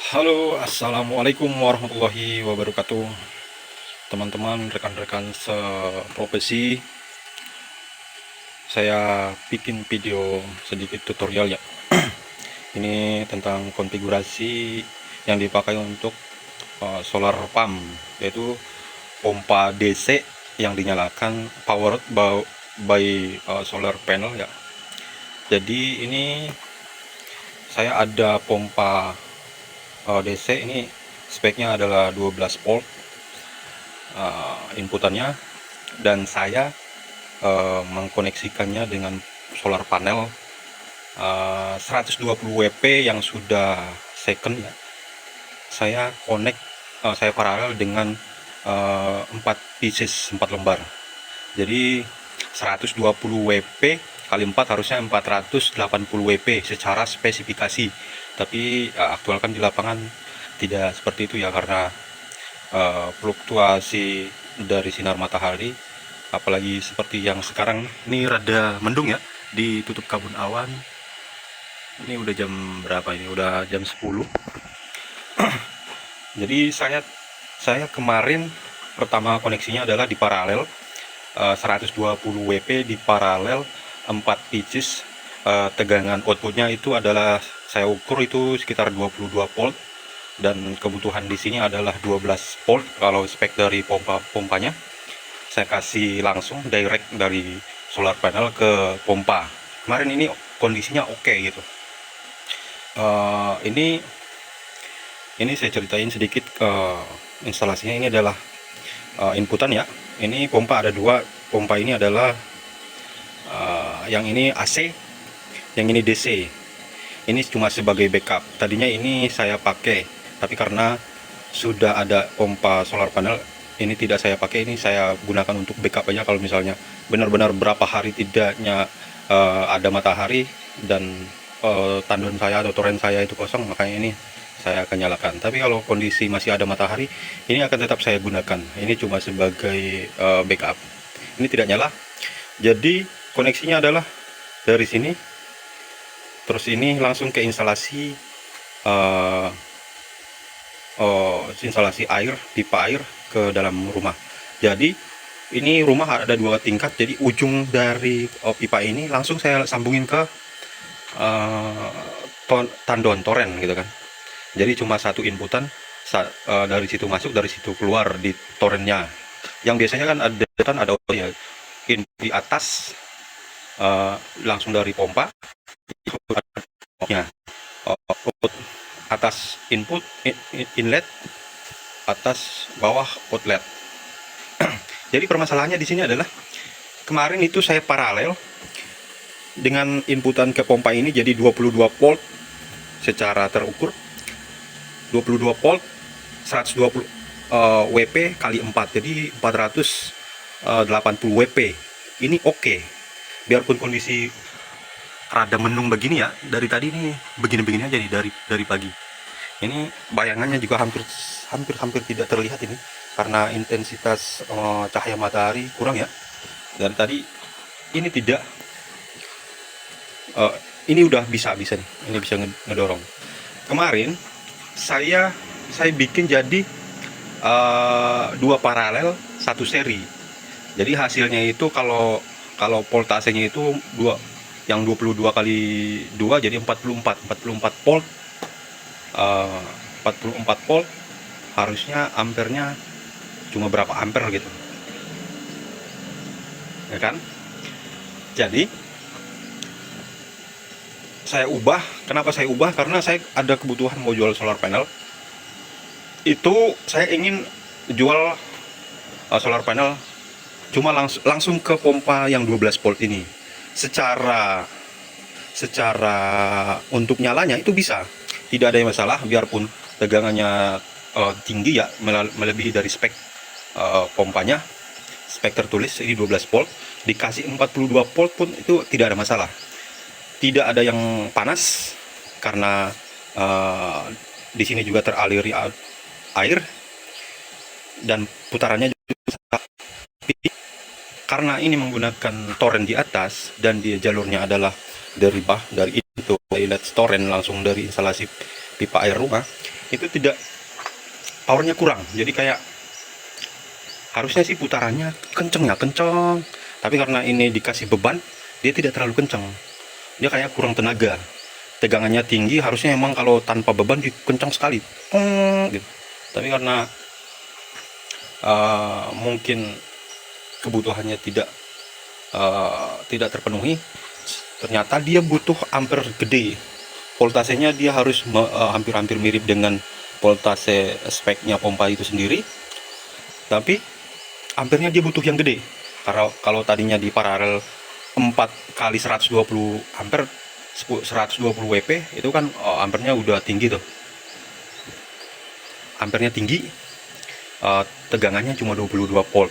Halo, assalamualaikum warahmatullahi wabarakatuh, teman-teman, rekan-rekan seprofesi. Saya bikin video sedikit tutorial ya. Ini tentang konfigurasi yang dipakai untuk solar pump, yaitu pompa DC yang dinyalakan powered by solar panel ya. Jadi ini saya ada pompa DC, ini speknya adalah 12 volt inputannya, dan saya mengkoneksikannya dengan solar panel 120 WP yang sudah second ya. Saya saya paralel dengan 4 pieces, 4 lembar. Jadi 120 WP kali 4 harusnya 480 WP secara spesifikasi. Tapi aktual kan di lapangan tidak seperti itu ya, karena fluktuasi dari sinar matahari, apalagi seperti yang sekarang ini rada mendung ya, ditutup kabut awan. Ini udah jam berapa ini? Udah jam 10. Jadi saya kemarin pertama koneksinya adalah di paralel 120 WP di paralel 4 pitches. Tegangan outputnya itu adalah saya ukur itu sekitar 22 volt, dan kebutuhan di sini adalah 12 volt. Kalau spek dari pompanya saya kasih langsung direct dari solar panel ke pompa. Kemarin ini kondisinya oke gitu. Ini saya ceritain sedikit instalasinya. Ini adalah inputan ya. Ini pompa ada dua. Pompa ini adalah yang ini AC, yang ini DC. Ini cuma sebagai backup. Tadinya ini saya pakai, tapi karena sudah ada pompa solar panel, ini tidak saya pakai. Ini saya gunakan untuk backup aja kalau misalnya benar-benar berapa hari tidaknya ada matahari dan tandon saya atau toren saya itu kosong, makanya ini saya akan nyalakan. Tapi kalau kondisi masih ada matahari, ini akan tetap saya gunakan. Ini cuma sebagai backup. Ini tidak nyala. Jadi koneksinya adalah dari sini, terus ini langsung ke instalasi air, pipa air ke dalam rumah. Jadi ini rumah ada 2 tingkat, jadi ujung dari pipa ini langsung saya sambungin ke tandon toren gitu kan. Jadi cuma satu inputan, dari situ masuk, dari situ keluar di torennya. Yang biasanya kan ada ya, di atas langsung dari pompa ya, atas input inlet, atas bawah outlet. Jadi permasalahannya di sini adalah kemarin itu saya paralel dengan inputan ke pompa ini, jadi 22 volt secara terukur, 22 volt 120 WP kali 4, jadi 480 WP. Ini oke. Biarpun kondisi rada mendung begini ya, dari tadi ini begini-begini aja nih, dari pagi. Ini bayangannya juga hampir tidak terlihat ini karena intensitas cahaya matahari kurang ya. Dari tadi ini tidak, ini udah bisa nih, ini bisa ngedorong. Kemarin saya bikin jadi dua paralel satu seri. Jadi hasilnya itu kalau voltasenya itu yang 22 kali 2 jadi 44 volt. 44 volt harusnya ampernya cuma berapa ampere gitu ya kan. Jadi kenapa saya ubah, karena saya ada kebutuhan mau jual solar panel. Itu saya ingin jual solar panel cuma langsung ke pompa yang 12 volt ini. Secara untuk nyalanya itu bisa, tidak ada masalah, biarpun tegangannya tinggi ya, melebihi dari spek pompanya. Spek tertulis ini 12 volt, dikasih 42 volt pun itu tidak ada masalah. Tidak ada yang panas karena di sini juga teraliri air, dan putarannya juga, karena ini menggunakan toren di atas dan dia jalurnya adalah dari itu inlet toren langsung dari instalasi pipa air rumah. itu tidak, powernya kurang. Jadi kayak harusnya sih putarannya kenceng ya, kenceng, tapi karena ini dikasih beban, dia tidak terlalu kenceng, dia kayak kurang tenaga. Tegangannya tinggi, harusnya emang kalau tanpa beban kencang sekali, gitu. Tapi karena mungkin kebutuhannya tidak terpenuhi, ternyata dia butuh ampere gede. Voltasenya dia harus hampir-hampir mirip dengan voltase speknya pompa itu sendiri, tapi ampernya dia butuh yang gede. Karena kalau tadinya di paralel 4 kali 120 ampere 120 WP itu kan ampernya udah tinggi tuh. Ampernya tinggi, tegangannya cuma 22 volt.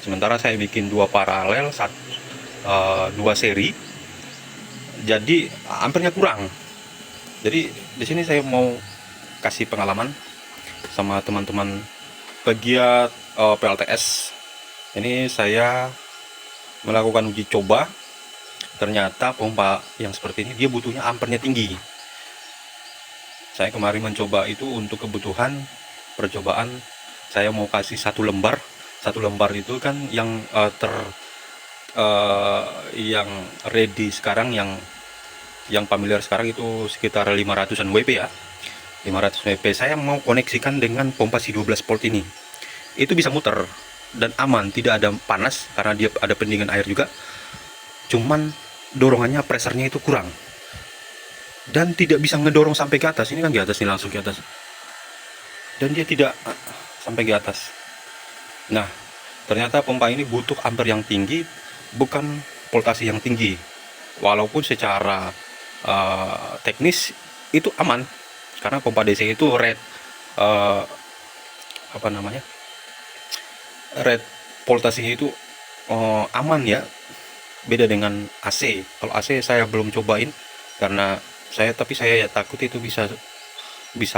Sementara saya bikin dua paralel, dua seri, jadi ampernya kurang. Jadi di sini saya mau kasih pengalaman sama teman-teman pegiat PLTS. Ini saya melakukan uji coba. Ternyata pompa yang seperti ini dia butuhnya ampernya tinggi. Saya kemarin mencoba itu untuk kebutuhan percobaan. Saya mau kasih satu lembar itu kan yang yang ready sekarang, yang familiar sekarang itu sekitar 500-an WP ya. 500 WP saya mau koneksikan dengan pompa si 12 volt ini. Itu bisa muter dan aman, tidak ada panas karena dia ada pendingin air juga. Cuman dorongannya, presernya itu kurang. Dan tidak bisa ngedorong sampai ke atas. Ini kan di atas nih, langsung ke atas. Dan dia tidak sampai ke atas. Nah, ternyata pompa ini butuh ampere yang tinggi, bukan voltase yang tinggi. Walaupun secara teknis itu aman, karena pompa DC itu rate rate voltasenya itu aman ya. Beda dengan AC. Kalau AC saya belum cobain karena tapi saya ya takut itu bisa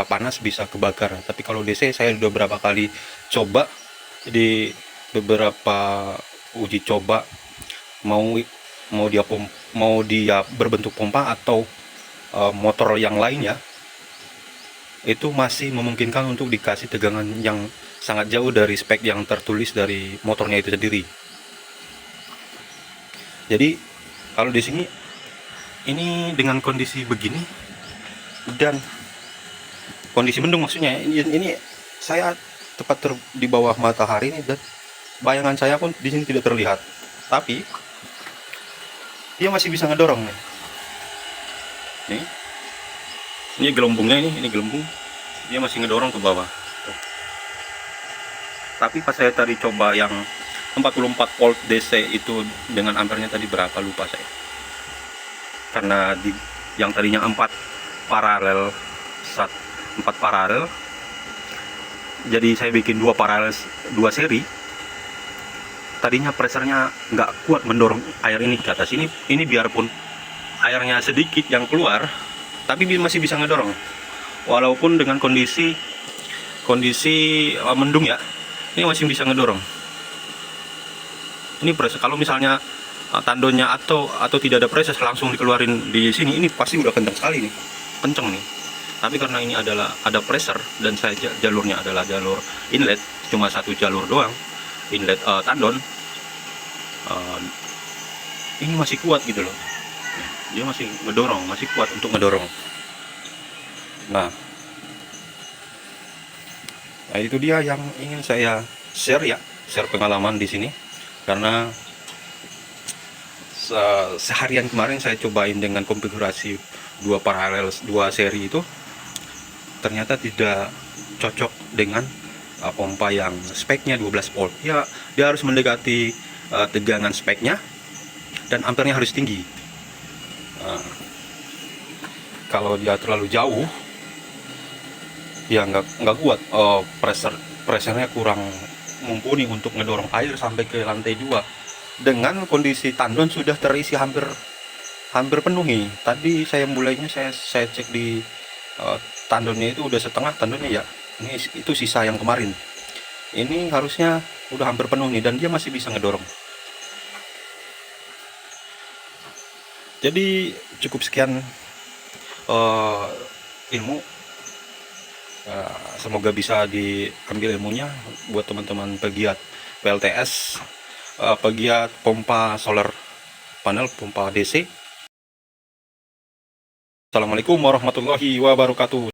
panas, bisa kebakar. Tapi kalau DC saya udah berapa kali coba di beberapa uji coba, mau dia berbentuk pompa atau motor yang lainnya, itu masih memungkinkan untuk dikasih tegangan yang sangat jauh dari spek yang tertulis dari motornya itu sendiri. Jadi kalau di sini ini dengan kondisi begini dan kondisi mendung, maksudnya ini saya tepat di bawah matahari ini, dan bayangan saya pun di sini tidak terlihat, tapi dia masih bisa ngedorong nih. Ini gelembungnya, ini gelembung, dia masih ngedorong ke bawah. Tapi pas saya tadi coba yang 44 volt DC itu dengan ampernya tadi berapa lupa saya, karena yang tadinya 4 paralel, jadi saya bikin 2 paralel 2 seri. Tadinya presernya nggak kuat mendorong air ini ke atas. Ini biarpun airnya sedikit yang keluar, tapi masih bisa ngedorong walaupun dengan kondisi mendung ya. Ini masih bisa ngedorong. Ini proses, kalau misalnya tandonnya atau tidak ada proses langsung dikeluarin di sini, ini pasti udah kencang sekali nih, kenceng nih. Tapi karena ini ada pressure dan saya jalurnya adalah jalur inlet, cuma satu jalur doang, inlet tandon, ini masih kuat gitu loh. Dia masih ngedorong, masih kuat untuk ngedorong. Nah itu dia yang ingin saya share ya, share pengalaman di sini. Karena seharian kemarin saya cobain dengan konfigurasi 2 paralel 2 seri itu, ternyata tidak cocok dengan pompa yang speknya 12 volt. Ya, dia harus mendekati tegangan speknya dan ampernya harus tinggi. Kalau dia terlalu jauh, ya nggak kuat, presernya kurang mumpuni untuk ngedorong air sampai ke lantai 2. Dengan kondisi tandon sudah terisi hampir penuh nih. Tadi saya mulainya saya cek di tandonnya itu udah setengah tandonnya ya. Ini itu sisa yang kemarin. Ini harusnya udah hampir penuh nih, dan dia masih bisa ngedorong. Jadi cukup sekian ilmu Semoga bisa diambil ilmunya buat teman-teman pegiat PLTS, pegiat pompa solar panel, pompa DC. Assalamualaikum warahmatullahi wabarakatuh.